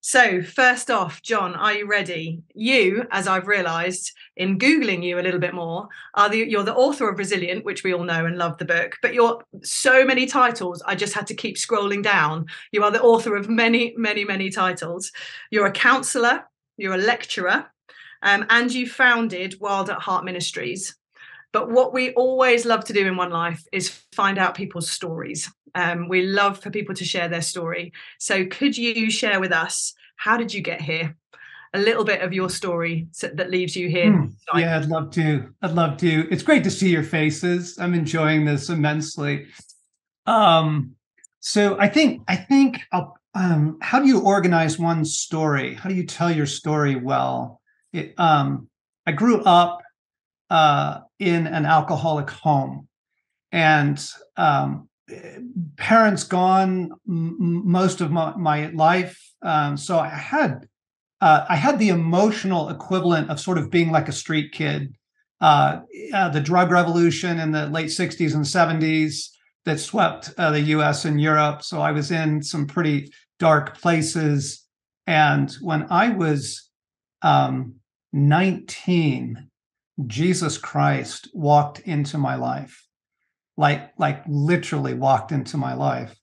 So, first off, John, are you ready? You, as I've realised in Googling you a little bit more, you're the author of Resilient, which we all know and love the book, but you're so many titles, I just had to keep scrolling down. You are the author of many, many, many titles. You're a counsellor, you're a lecturer, and you founded Wild at Heart Ministries. But what we always love to do in One Life is find out people's stories. We love for people to share their story. So could you share with us, how did you get here? A little bit of your story that leaves you here. Yeah, I'd love to. It's great to see your faces. I'm enjoying this immensely. So I think how do you organize one story? How do you tell your story well? I grew up in an alcoholic home, and parents gone most of my life. So I had the emotional equivalent of sort of being like a street kid. The drug revolution in the late 60s and 70s that swept the US and Europe. So I was in some pretty dark places. And when I was 19, Jesus Christ walked into my life, like literally walked into my life.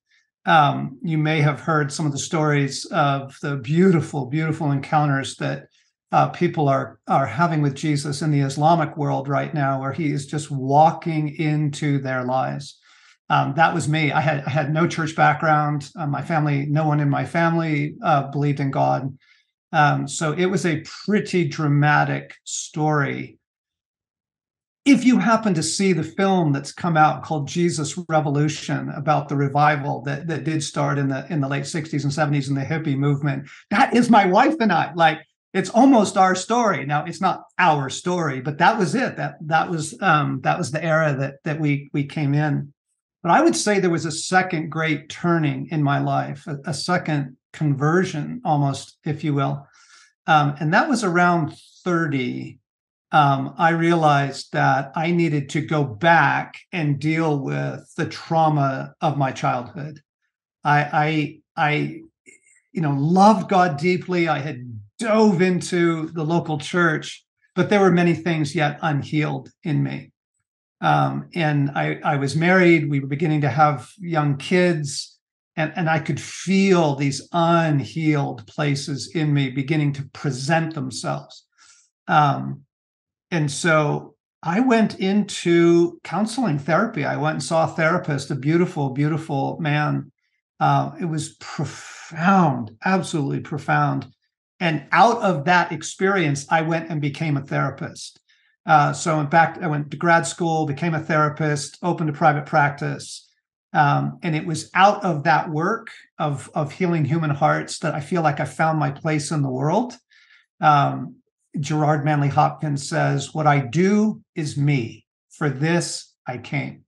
You may have heard some of the stories of the beautiful, beautiful encounters that people are having with Jesus in the Islamic world right now, where he is just walking into their lives. That was me. I had no church background. My family, no one in my family believed in God. So it was a pretty dramatic story. If you happen to see the film that's come out called Jesus Revolution, about the revival that did start in the late 60s and 70s in the hippie movement, that is my wife and I. Like, it's almost our story. Now, it's not our story, but that was it. That was the era that we came in. But I would say there was a second great turning in my life, a second conversion, almost, if you will. And that was around 30. I realized that I needed to go back and deal with the trauma of my childhood. I loved God deeply. I had dove into the local church, but there were many things yet unhealed in me. And I was married. We were beginning to have young kids, and I could feel these unhealed places in me beginning to present themselves. And so I went into counseling therapy. I went and saw a therapist, a beautiful, beautiful man. It was profound, absolutely profound. And out of that experience, I went and became a therapist. So in fact, I went to grad school, became a therapist, opened a private practice. And it was out of that work of healing human hearts that I feel like I found my place in the world. Gerard Manley Hopkins says, "What I do is me. For this I came."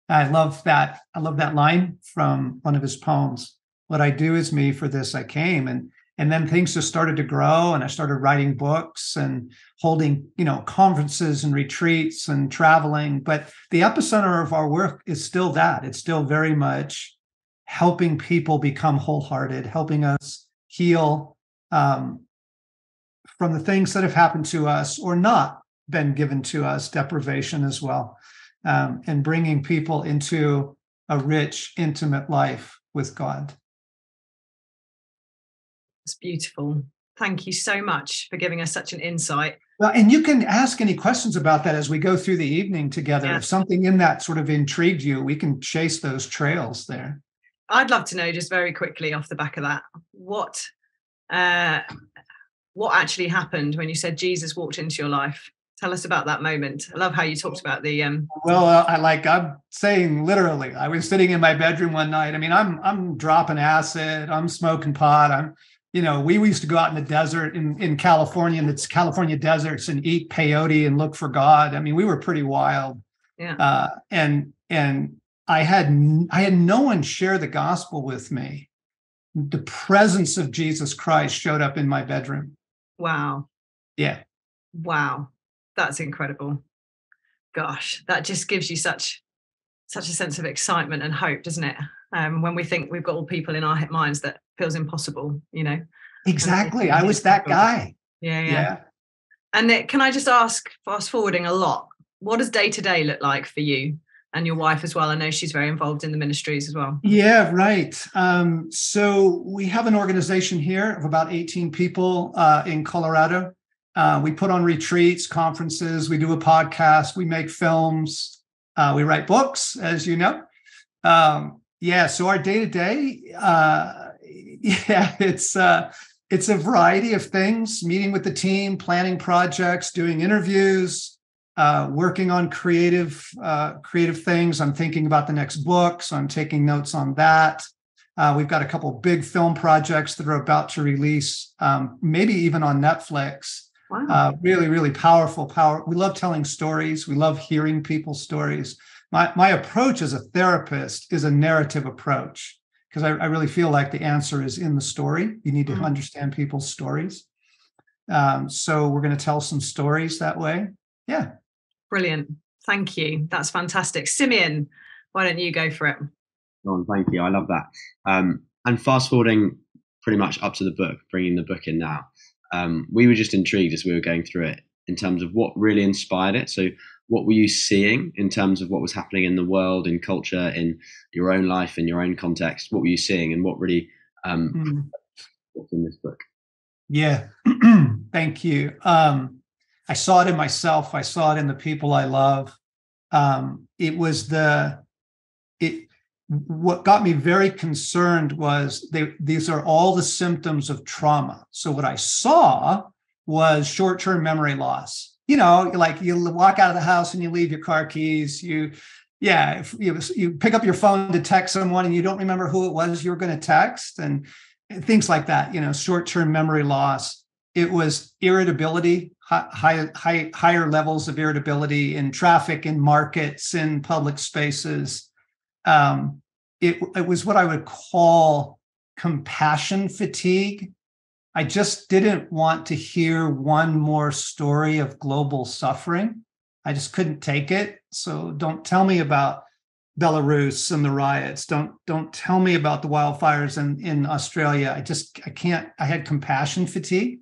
And I love that. I love that line from one of his poems. "What I do is me. For this I came." And then things just started to grow, and I started writing books and holding, conferences and retreats and traveling. But the epicenter of our work is still that. It's still very much helping people become wholehearted, helping us heal from the things that have happened to us or not been given to us, deprivation as well, and bringing people into a rich, intimate life with God. It's beautiful. Thank you so much for giving us such an insight. Well, and you can ask any questions about that as we go through the evening together. Yeah. If something in that sort of intrigued you, we can chase those trails there. I'd love to know, just very quickly off the back of that, what actually happened when you said Jesus walked into your life? Tell us about that moment. I love how you talked about the Well, I'm saying literally, I was sitting in my bedroom one night. I mean, I'm dropping acid, I'm smoking pot. We used to go out in the desert in California, in the California deserts, and eat peyote and look for God. I mean, we were pretty wild. Yeah. And I had no one share the gospel with me. The presence of Jesus Christ showed up in my bedroom. Wow. Yeah. Wow. That's incredible. Gosh, that just gives you such a sense of excitement and hope, doesn't it? When we think we've got all people in our minds that feels impossible, Exactly. I was that guy. Yeah. And can I just ask, fast forwarding a lot, what does day to day look like for you and your wife as well? I know she's very involved in the ministries as well. Yeah, right. So we have an organization here of about 18 people in Colorado. We put on retreats, conferences, we do a podcast, we make films, we write books, as you know. So our day to day, it's a variety of things, meeting with the team, planning projects, doing interviews, working on creative things. I'm thinking about the next book, so I'm taking notes on that. We've got a couple of big film projects that are about to release, maybe even on Netflix. Wow. Really, really powerful. We love telling stories. We love hearing people's stories. My approach as a therapist is a narrative approach, because I really feel like the answer is in the story. You need to understand people's stories. So we're going to tell some stories that way. Yeah. Brilliant. Thank you. That's fantastic. Simeon, why don't you go for it? John, thank you. I love that. And fast forwarding pretty much up to the book, bringing the book in now, we were just intrigued as we were going through it in terms of what really inspired it. So what were you seeing in terms of what was happening in the world, in culture, in your own life, in your own context? What were you seeing, and what really what's in this book? Yeah. Thank you. I saw it in myself. I saw it in the people I love. What got me very concerned was these are all the symptoms of trauma. So what I saw was short-term memory loss. You know, like you walk out of the house and you leave your car keys. You pick up your phone to text someone and you don't remember who it was you were going to text, and things like that. You know, short-term memory loss. It was irritability, higher levels of irritability in traffic, in markets, in public spaces. It was what I would call compassion fatigue. I just didn't want to hear one more story of global suffering. I just couldn't take it. So don't tell me about Belarus and the riots. Don't tell me about the wildfires in Australia. I can't. I had compassion fatigue.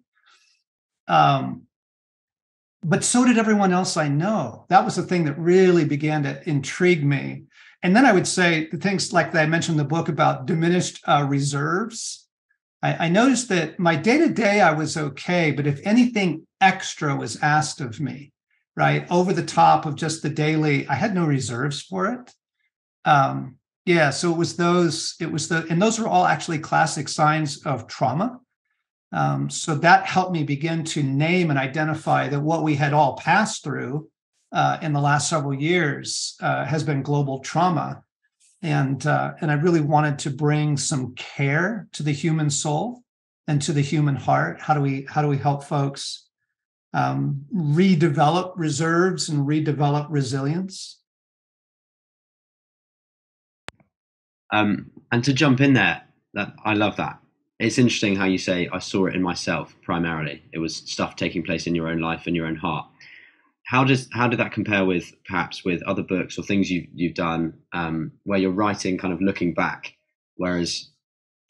But so did everyone else I know. That was the thing that really began to intrigue me. And then I would say the things like that I mentioned in the book about diminished reserves. I noticed that my day-to-day, I was okay, but if anything extra was asked of me, right, over the top of just the daily, I had no reserves for it. So it was and those are all actually classic signs of trauma. So that helped me begin to name and identify that what we had all passed through in the last several years has been global trauma. And I really wanted to bring some care to the human soul and to the human heart. How do we help folks redevelop reserves and redevelop resilience? And to jump in there, that I love that. It's interesting how you say, I saw it in myself primarily. It was stuff taking place in your own life and your own heart. How did that compare with perhaps with other books or things you've done where you're writing kind of looking back? Whereas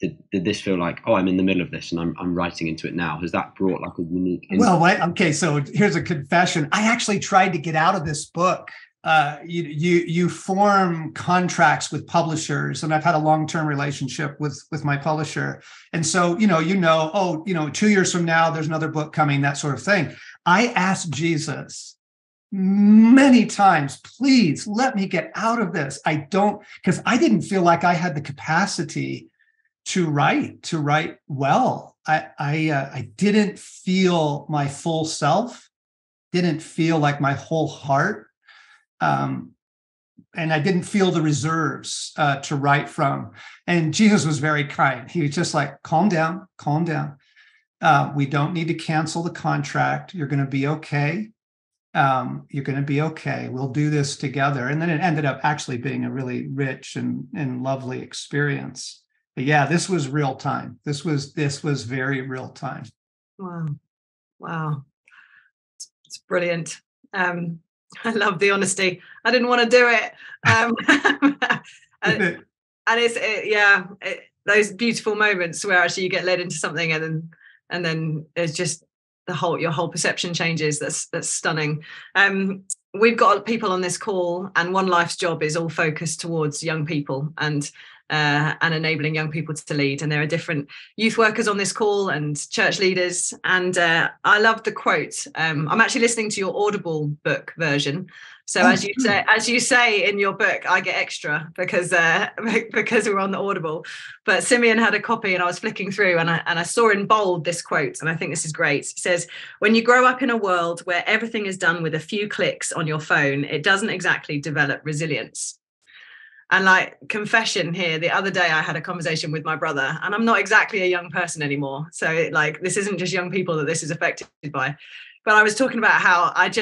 did this feel like, oh, I'm in the middle of this and I'm writing into it now? Has that brought like a unique insight? Well, okay, so here's a confession. I actually tried to get out of this book. You form contracts with publishers, and I've had a long-term relationship with my publisher. And so, 2 years from now, there's another book coming, that sort of thing. I asked Jesus many times, please let me get out of this. Because I didn't feel like I had the capacity to write well. I didn't feel my full self, didn't feel like my whole heart. And I didn't feel the reserves to write from. And Jesus was very kind. He was just like, calm down. We don't need to cancel the contract. You're going to be okay. You're going to be okay. We'll do this together. And then it ended up actually being a really rich and lovely experience. But yeah, this was real time. This was very real time. Wow. It's brilliant. I love the honesty. I didn't want to do it. And it's those beautiful moments where actually you get led into something and then and then it's just your whole perception changes. That's stunning. We've got people on this call, and Onelife's job is all focused towards young people and enabling young people to lead. And there are different youth workers on this call and church leaders. And I love the quote. I'm actually listening to your Audible book version. So as you say in your book, I get extra because we're on the Audible. But Simeon had a copy, and I was flicking through, and I saw in bold this quote, and I think this is great. It says, "When you grow up in a world where everything is done with a few clicks on your phone, it doesn't exactly develop resilience." And like, confession here, the other day I had a conversation with my brother, and I'm not exactly a young person anymore. So like, this isn't just young people that this is affected by. But I was talking about how I've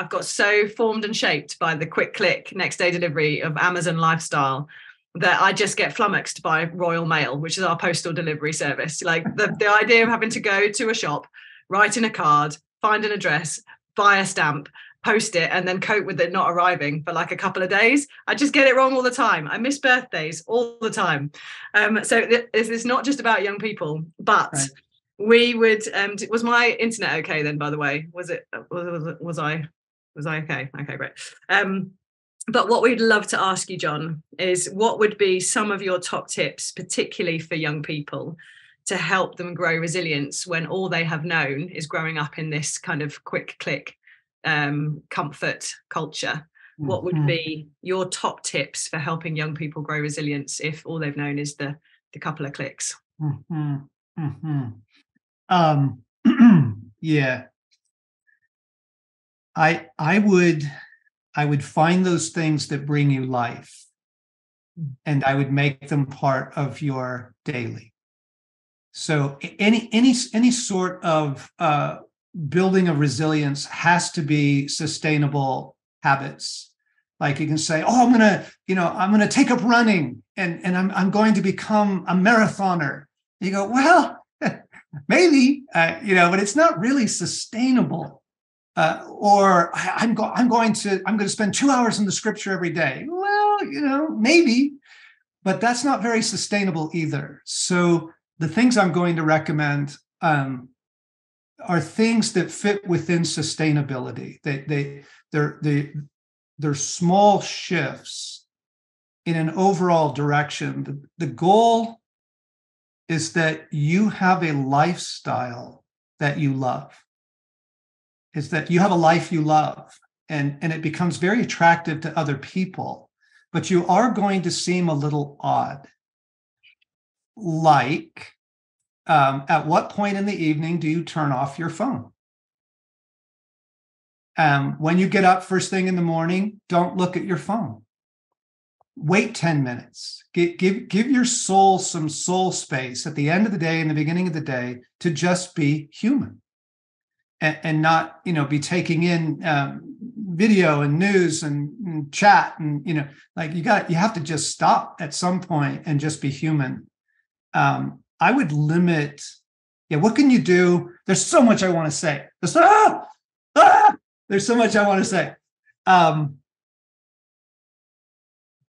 got so formed and shaped by the quick click next day delivery of Amazon lifestyle that I just get flummoxed by Royal Mail, which is our postal delivery service. Like the idea of having to go to a shop, write in a card, find an address, buy a stamp, post it, and then cope with it not arriving for like a couple of days. I just get it wrong all the time. I miss birthdays all the time. So this is not just about young people, but right. We would was my internet okay then, by the way? Was I okay? Okay, great. But what we'd love to ask you, John, is what would be some of your top tips, particularly for young people, to help them grow resilience when all they have known is growing up in this kind of quick click comfort culture? What would be your top tips for helping young people grow resilience if all they've known is the couple of clicks? Yeah, I would find those things that bring you life, and I would make them part of your daily. So any sort of building of resilience has to be sustainable habits. Like you can say, "Oh, I'm gonna take up running, and I'm going to become a marathoner." You go, "Well, maybe, but it's not really sustainable." Or I'm going to spend 2 hours in the scripture every day. Well, maybe, but that's not very sustainable either. So the things I'm going to recommend are things that fit within sustainability. They're small shifts in an overall direction. The goal is that you have a lifestyle that you love. Is that you have a life you love, and it becomes very attractive to other people, but you are going to seem a little odd. Like, at what point in the evening do you turn off your phone? When you get up first thing in the morning, don't look at your phone. Wait 10 minutes. Give your soul some soul space at the end of the day and the beginning of the day to just be human. And not, be taking in video and news and chat, and you have to just stop at some point and just be human. I would limit. What can you do? There's so much I want to say. There's so much I want to say.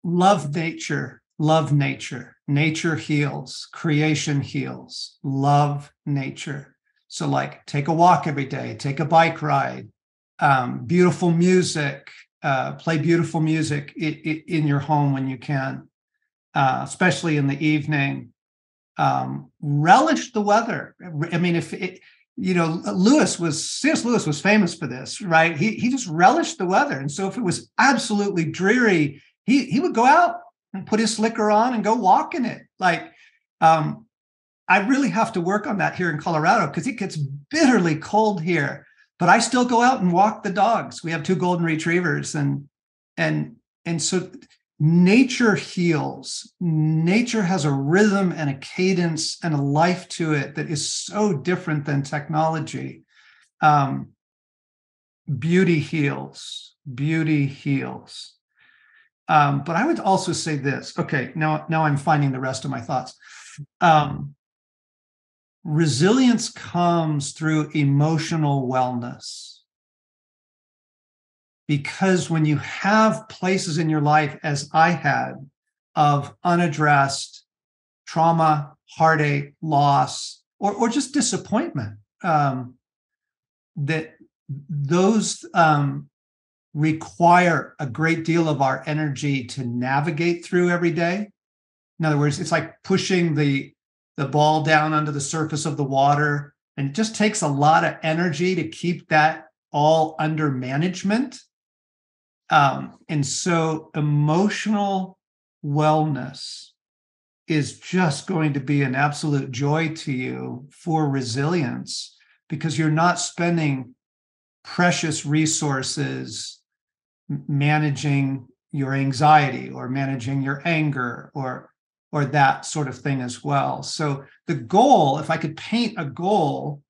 Love nature. Love nature. Nature heals. Creation heals. Love nature. So like, take a walk every day, take a bike ride, beautiful music, play beautiful music in your home when you can, especially in the evening. Relish the weather. I mean, C.S. Lewis was famous for this, right? He just relished the weather. And so if it was absolutely dreary, he would go out and put his slicker on and go walk in it. Like, I really have to work on that here in Colorado because it gets bitterly cold here, but I still go out and walk the dogs. We have 2 golden retrievers, and so nature heals. Nature has a rhythm and a cadence and a life to it that is so different than technology. Beauty heals. Beauty heals. But I would also say this. Okay, now I'm finding the rest of my thoughts. Resilience comes through emotional wellness. Because when you have places in your life, as I had, of unaddressed trauma, heartache, loss, or just disappointment, that those require a great deal of our energy to navigate through every day. In other words, it's like pushing the ball down under the surface of the water, and it just takes a lot of energy to keep that all under management. And so emotional wellness is just going to be an absolute joy to you for resilience, because you're not spending precious resources managing your anxiety or managing your anger or that sort of thing as well. So the goal, if I could paint a goal,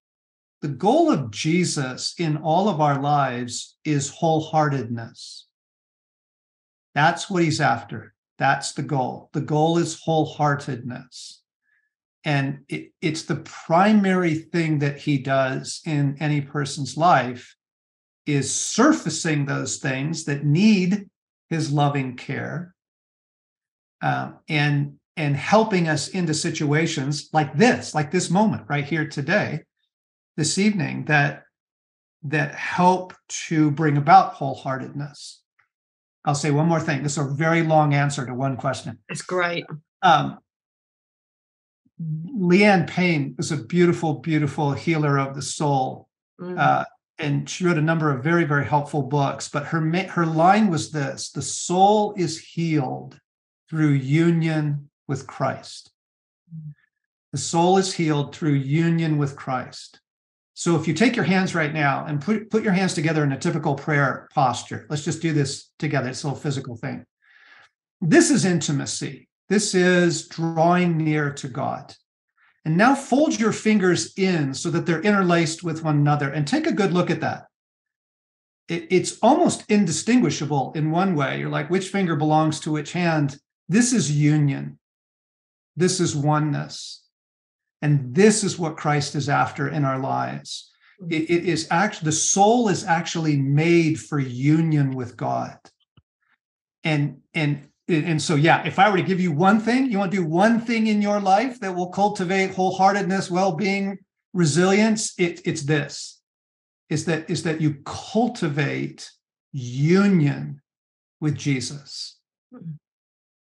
the goal of Jesus in all of our lives is wholeheartedness. That's what he's after. That's the goal. The goal is wholeheartedness. And it's the primary thing that he does in any person's life, is surfacing those things that need his loving care, and helping us into situations like this moment right here today, this evening, that help to bring about wholeheartedness. I'll say one more thing. This is a very long answer to one question. It's great. Leanne Payne is a beautiful, beautiful healer of the soul. And she wrote a number of very, very helpful books. But her line was this: the soul is healed through union with Christ. The soul is healed through union with Christ. So if you take your hands right now and put your hands together in a typical prayer posture, let's just do this together. It's a little physical thing. This is intimacy. This is drawing near to God. And now fold your fingers in so that they're interlaced with one another, and take a good look at that. It's almost indistinguishable in one way. You're like, which finger belongs to which hand? This is union. This is oneness. And this is what Christ is after in our lives. It is actually, the soul is actually made for union with God. And so, yeah, if I were to give you one thing, you want to do one thing in your life that will cultivate wholeheartedness, well-being, resilience, it's this. Is that you cultivate union with Jesus.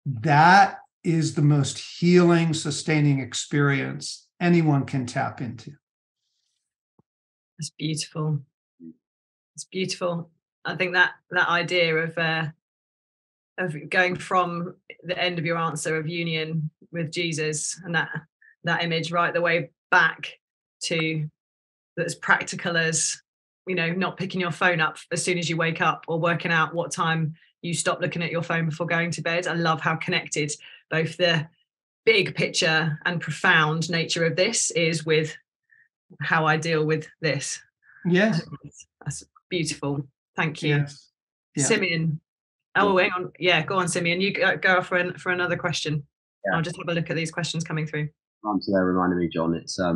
That is the most healing, sustaining experience anyone can tap into. It's beautiful. It's beautiful. I think that idea of going from the end of your answer of union with Jesus, and that image right the way back to that's practical as, not picking your phone up as soon as you wake up, or working out what time you stop looking at your phone before going to bed. I love how connected both the big picture and profound nature of this is with how I deal with this. Yes. That's beautiful. Thank you. Yes. Yeah. Simeon. Oh, hang on. Yeah, go on, Simeon. You go for another question. Yeah. I'll just have a look at these questions coming through. Answer there reminded me, John. It's I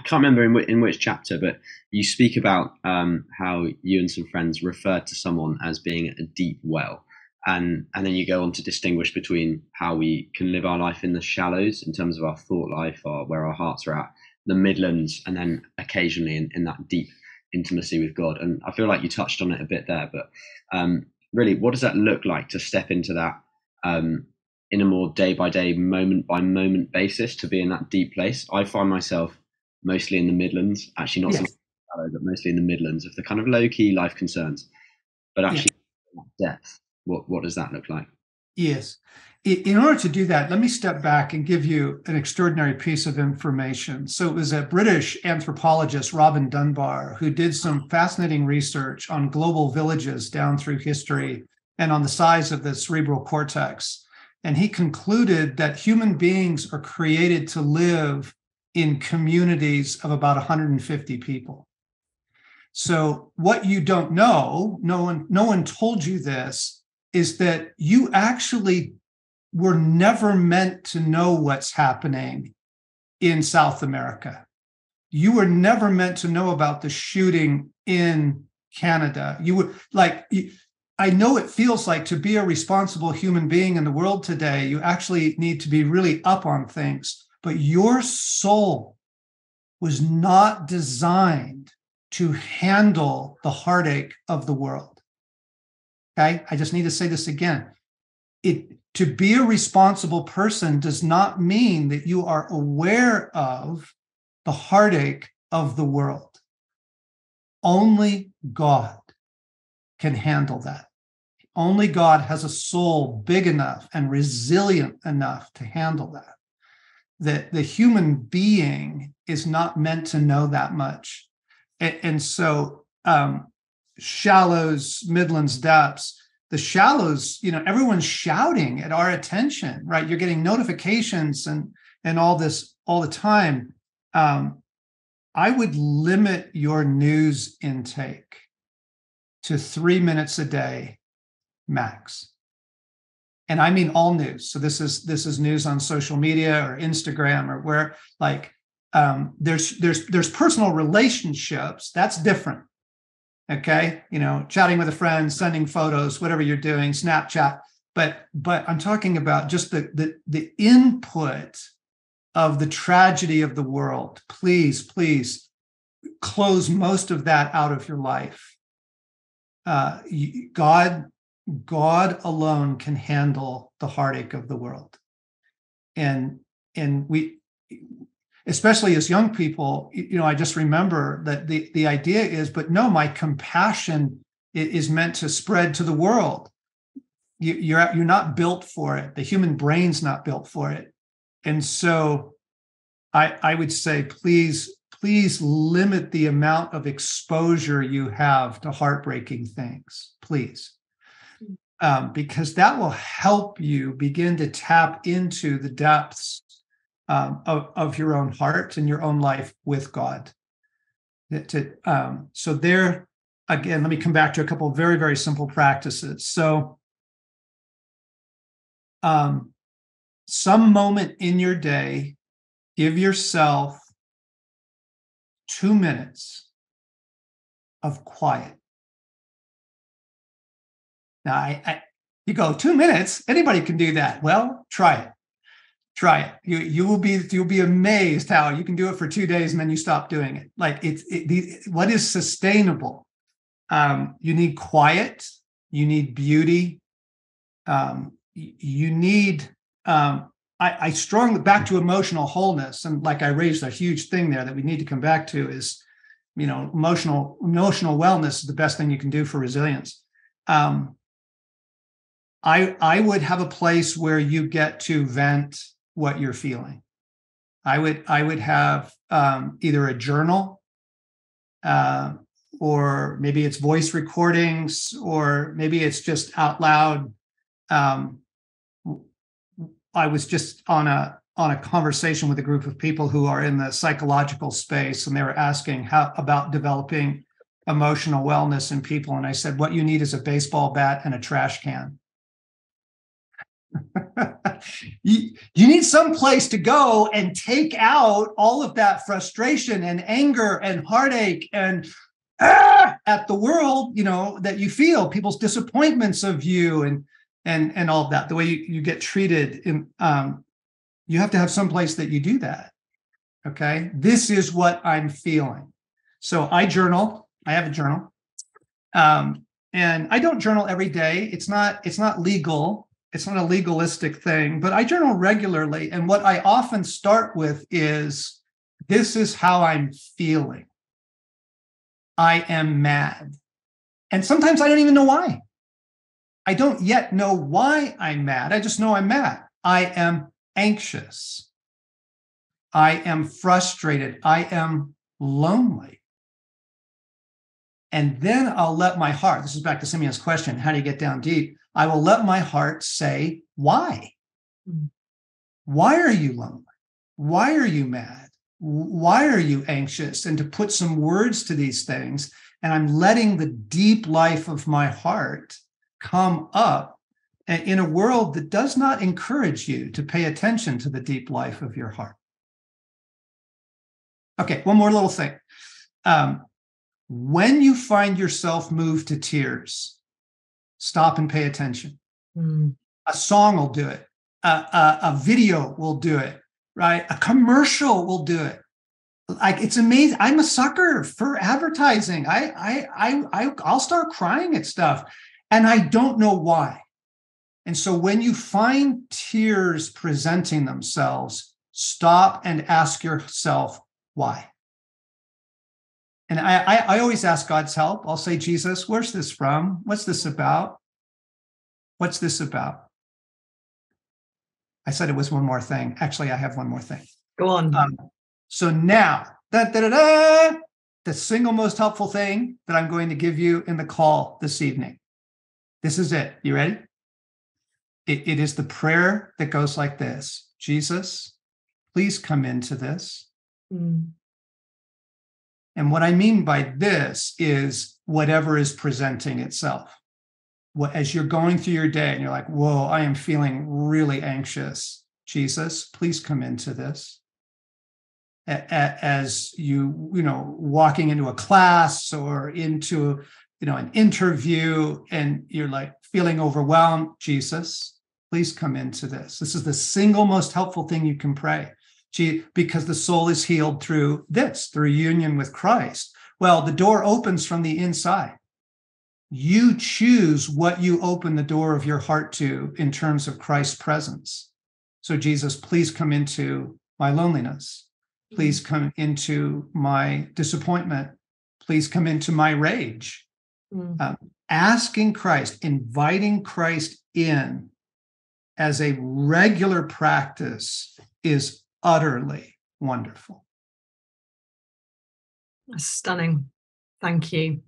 can't remember in which chapter, but you speak about how you and some friends referred to someone as being a deep well, and then you go on to distinguish between how we can live our life in the shallows in terms of our thought life, or where our hearts are at, the midlands, and then occasionally in that deep intimacy with God. And I feel like you touched on it a bit there, but really, what does that look like to step into that in a more day-by-day, moment-by-moment basis, to be in that deep place? I find myself mostly in the midlands, actually not so much shallow, but mostly in the midlands of the kind of low-key life concerns. But actually, depth, what does that look like? Yes. In order to do that, let me step back and give you an extraordinary piece of information. So it was a British anthropologist, Robin Dunbar, who did some fascinating research on global villages down through history and on the size of the cerebral cortex. And he concluded that human beings are created to live in communities of about 150 people. So what you don't know, no one told you this, is that you actually were never meant to know what's happening in South America. You were never meant to know about the shooting in Canada. You would I know it feels like, to be a responsible human being in the world today, you actually need to be really up on things, but your soul was not designed to handle the heartache of the world. Okay, I just need to say this again. To be a responsible person does not mean that you are aware of the heartache of the world. Only God can handle that. Only God has a soul big enough and resilient enough to handle that. That the human being is not meant to know that much. And so shallows, midlands, depths, the shallows, everyone's shouting at our attention, right? You're getting notifications and all this all the time. I would limit your news intake to 3 minutes a day max. And I mean all news. So this is news on social media or Instagram or where, like, there's personal relationships. That's different. Okay, chatting with a friend, sending photos, whatever you're doing, Snapchat. But I'm talking about just the input of the tragedy of the world. Please close most of that out of your life. God alone can handle the heartache of the world, and we, especially as young people, I just remember that the idea is, but no, my compassion is meant to spread to the world. You're not built for it. The human brain's not built for it. And so I would say, please limit the amount of exposure you have to heartbreaking things, please. Because that will help you begin to tap into the depths of your own heart and your own life with God. So there, again, let me come back to a couple of very, very simple practices. So some moment in your day, give yourself 2 minutes of quiet. Now, you go, 2 minutes? Anybody can do that. Well, try it. Try it. You'll be amazed how you can do it for 2 days and then you stop doing it. Like what is sustainable? You need quiet. You need beauty. You need. I strongly back to emotional wholeness, and like I raised a huge thing there that we need to come back to is, emotional wellness is the best thing you can do for resilience. I would have a place where you get to vent what you're feeling. I would have either a journal, or maybe it's voice recordings, or maybe it's just out loud. I was just on a conversation with a group of people who are in the psychological space, and they were asking how about developing emotional wellness in people. And I said, what you need is a baseball bat and a trash can. You need some place to go and take out all of that frustration and anger and heartache and at the world, that you feel, people's disappointments of you and all of that, the way you get treated. You have to have some place that you do that. Okay, this is what I'm feeling. So I journal. I have a journal, and I don't journal every day. It's not legal. It's not a legalistic thing, but I journal regularly. And what I often start with is, this is how I'm feeling. I am mad. And sometimes I don't even know why. I don't yet know why I'm mad. I just know I'm mad. I am anxious. I am frustrated. I am lonely. And then I'll let my heart, this is back to Simeon's question, how do you get down deep? I will let my heart say, why? Why are you lonely? Why are you mad? Why are you anxious? And to put some words to these things, and I'm letting the deep life of my heart come up in a world that does not encourage you to pay attention to the deep life of your heart. Okay, one more little thing. When you find yourself moved to tears, stop and pay attention. A song will do it. A video will do it, right? A commercial will do it. Like, it's amazing. I'm a sucker for advertising. I'll start crying at stuff, and I don't know why. And so when you find tears presenting themselves, stop and ask yourself why. And I always ask God's help. I'll say, Jesus, where's this from? What's this about? What's this about? I said it was one more thing. Actually, I have one more thing. Go on. So now, the single most helpful thing that I'm going to give you in the call this evening. This is it. You ready? It is the prayer that goes like this. Jesus, please come into this. Mm. And what I mean by this is whatever is presenting itself. As you're going through your day and you're like, whoa, I am feeling really anxious. Jesus, please come into this. As you walking into a class or into, an interview, and you're like feeling overwhelmed, Jesus, please come into this. This is the single most helpful thing you can pray. Because the soul is healed through union with Christ. Well, the door opens from the inside. You choose what you open the door of your heart to in terms of Christ's presence. So Jesus, please come into my loneliness. Please come into my disappointment. Please come into my rage. Asking Christ, inviting Christ in as a regular practice is utterly wonderful. Stunning. Thank you.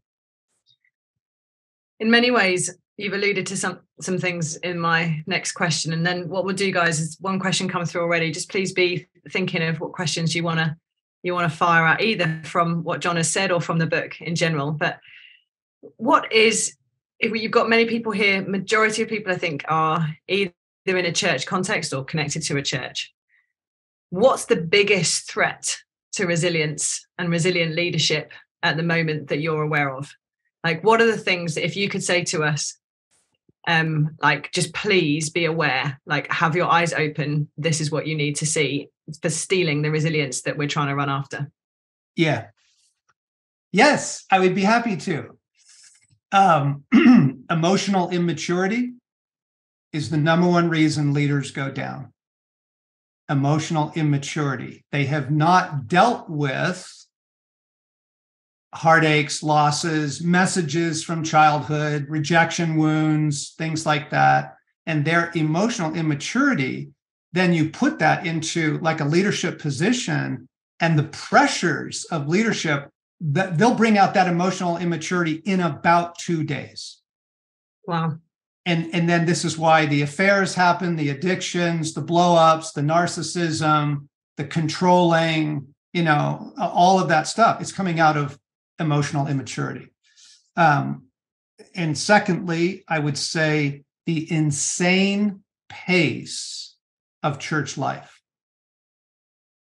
In many ways, you've alluded to some things in my next question. And then what we'll do, guys, is one question come through already. Just please be thinking of what questions you want to fire out, either from what John has said or from the book in general. But what is, if you've got many people here, majority of people I think are either in a church context or connected to a church. What's the biggest threat to resilience and resilient leadership at the moment that you're aware of? Like, what are the things that if you could say to us, like, just please be aware, like, have your eyes open. This is what you need to see for stealing the resilience that we're trying to run after. Yeah. Yes, I would be happy to. Emotional immaturity is the number one reason leaders go down. Emotional immaturity. They have not dealt with heartaches, losses, messages from childhood, rejection wounds, things like that. And their emotional immaturity, then you put that into like a leadership position, and the pressures of leadership, that they'll bring out that emotional immaturity in about 2 days. Wow. And then this is why the affairs happen, the addictions, the blow-ups, the narcissism, the controlling, all of that stuff. It's coming out of emotional immaturity. And secondly, I would say the insane pace of church life.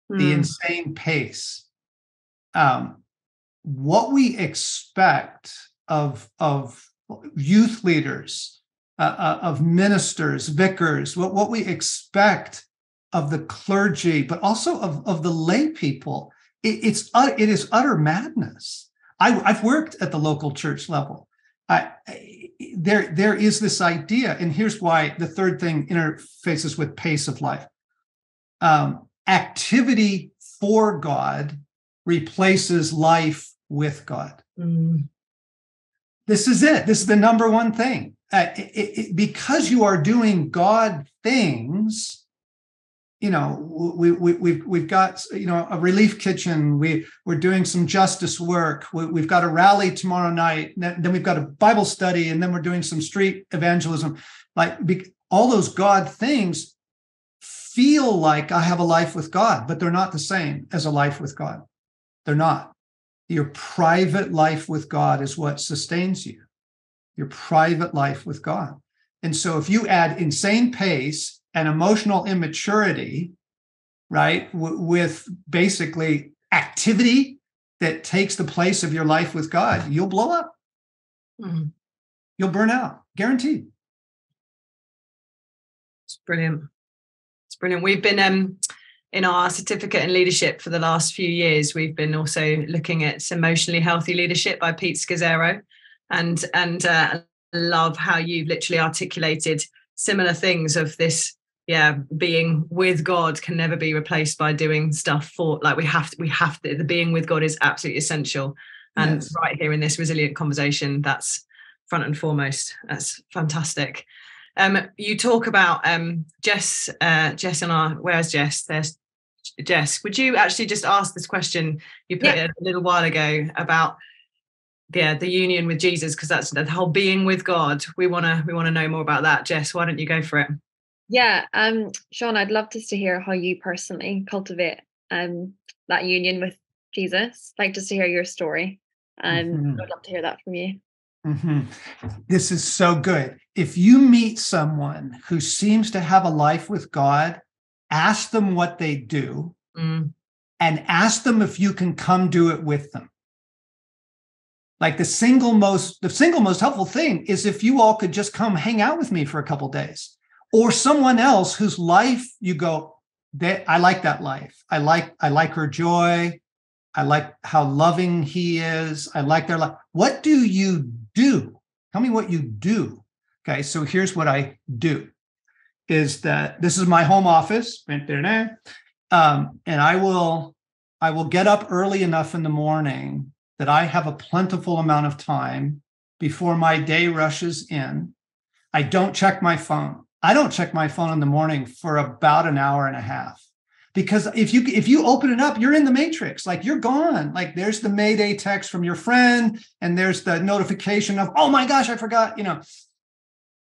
The insane pace. What we expect of youth leaders, of ministers, vicars, what we expect of the clergy, but also of the lay people, it is utter madness. I've worked at the local church level. There is this idea, and here's why the third thing interfaces with pace of life. Activity for God replaces life with God. This is it. This is the number one thing. Because you are doing God things, we've got a relief kitchen. We're doing some justice work. We've got a rally tomorrow night. Then we've got a Bible study, and then we're doing some street evangelism. Like all those God things feel like I have a life with God, but they're not the same as a life with God. They're not. Your private life with God is what sustains you. Your private life with God. And so if you add insane pace and emotional immaturity, right, with basically activity that takes the place of your life with God, you'll blow up. You'll burn out, guaranteed. It's brilliant. It's brilliant. We've been in our certificate in leadership for the last few years, we've been also looking at Emotionally Healthy Leadership by Pete Scazzero, and love how you've literally articulated similar things of this. Yeah, being with God can never be replaced by doing stuff for, like, we have to, the being with God is absolutely essential. And Yes. right here in this resilient conversation, that's front and foremost. That's fantastic. You talk about Jess on our, where's Jess? There's Jess. Would you actually just ask this question you put a little while ago about the union with Jesus, because that's the whole being with God. We want to know more about that. Jess, why don't you go for it? Yeah, Sean, I'd love just to hear how you personally cultivate that union with Jesus, like just to hear your story. I'd love to hear that from you. This is so good. If you meet someone who seems to have a life with God, ask them what they do and ask them if you can come do it with them. Like the single most helpful thing is if you all could just come hang out with me for a couple of days, or someone else whose life you go, I like that life. I like her joy. I like how loving he is. I like their life. What do you do? Tell me what you do. Okay, so here's what I do. Is that this is my home office, and I will get up early enough in the morning that I have a plentiful amount of time before my day rushes in. I don't check my phone. I don't check my phone in the morning for about an hour and a half, because if you open it up, you're in the matrix. Like, you're gone. Like, there's the Mayday text from your friend, and there's the notification of, oh my gosh, I forgot.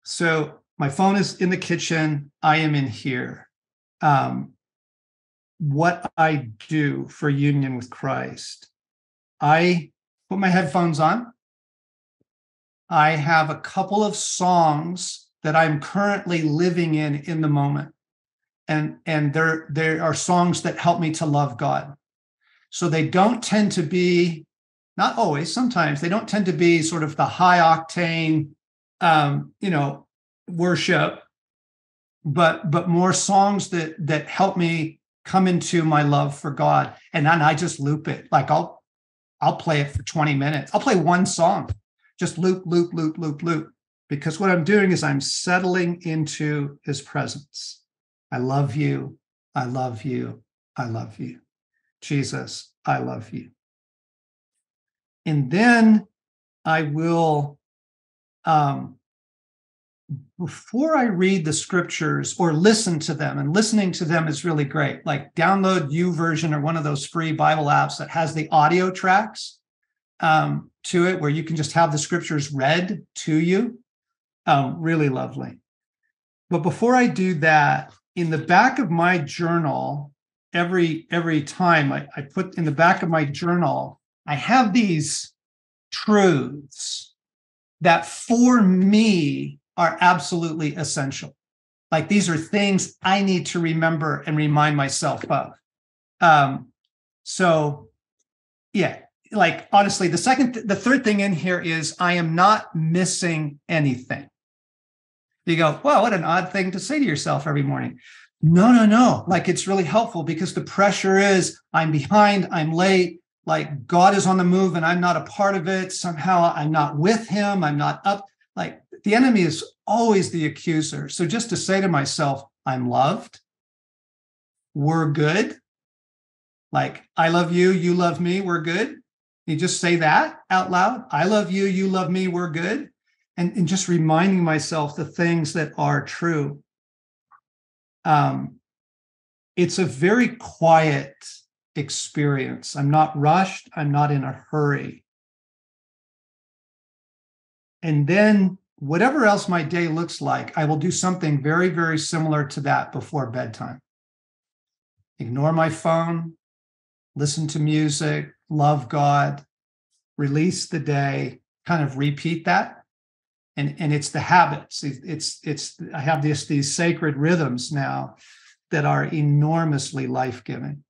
So my phone is in the kitchen. I am in here. What I do for union with Christ, I put my headphones on. I have a couple of songs that I'm currently living in the moment. And there are songs that help me to love God. So they don't tend to be, not always, sometimes they don't tend to be sort of the high octane, worship, but more songs that help me come into my love for God. And then I just loop it. Like I'll play it for 20 minutes. I'll play one song, just loop, because what I'm doing is I'm settling into his presence. I love you. I love you. I love you. Jesus, I love you. And then I will, before I read the scriptures or listen to them, and listening to them is really great. Like, download YouVersion or one of those free Bible apps that has the audio tracks to it, where you can just have the scriptures read to you. Really lovely. But before I do that, in the back of my journal, every time I put in the back of my journal, I have these truths that for me are absolutely essential. Like, these are things I need to remember and remind myself of. So yeah, like, honestly, the third thing in here is I am not missing anything. You go, well, what an odd thing to say to yourself every morning. No. Like, it's really helpful, because the pressure is I'm behind, I'm late, like God is on the move and I'm not a part of it. Somehow I'm not with him. I'm not up. Like, the enemy is always the accuser. So just to say to myself, I'm loved. We're good. Like, I love you. You love me. We're good. You just say that out loud. I love you. You love me. We're good. And just reminding myself the things that are true. It's a very quiet experience. I'm not rushed. I'm not in a hurry. And then whatever else my day looks like, I will do something very, very similar to that before bedtime. Ignore my phone, listen to music, love God, release the day, kind of repeat that. And it's the habits. I have these sacred rhythms now that are enormously life-giving.